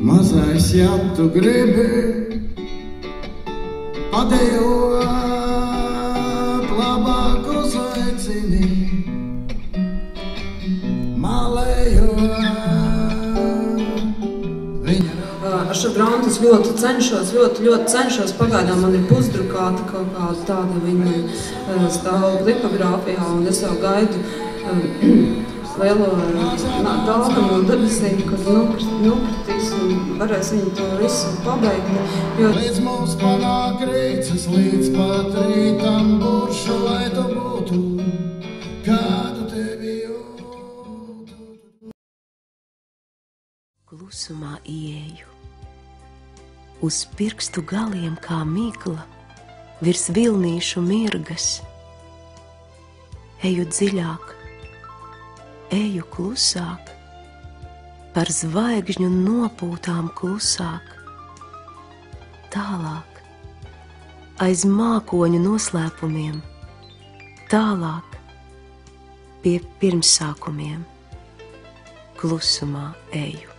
Mazais, ja tu gribi padejot, labāk uzaicini malējot. Ar šo grāmatu es ļoti cenšos, pagaidām man ir pusdrukāta kaut kāda tāda viņa stāv lipogrāfijā, un es jau gaidu lielo dāvanu no debesīm, kad nokritīs un varēs viņu to visu pabeigt. Līdz mums panāk rīts, es līdz pat rītam būšu, lai tu būtu, kādu tevi jūtu. Klusumā ieeju, uz pirkstu galiem kā migla, virs vilnīšu mirgas. Eju dziļāk, eju klusāk, par zvaigžņu nopūtām klusāk. Tālāk, aiz mākoņu noslēpumiem, tālāk, pie pirmsākumiem, klusumā eju.